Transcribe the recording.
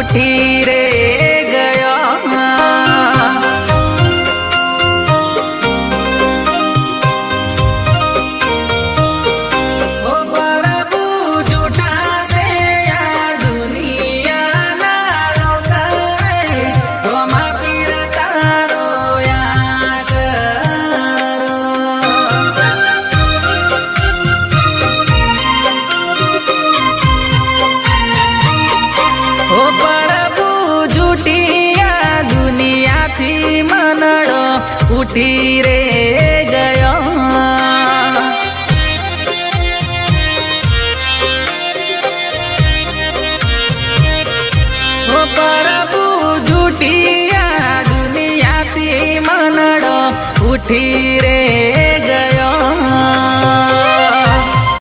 उठी रे गया। ओ प्रभु झूठा से या दुनिया ना करे, तो माफी तारो यासरो। ओ प्रभु झूठिया दुनिया थी मनड़ो उठी रे गयो। ओ प्रभु झूठिया दुनिया थी मनड़ो उठी रे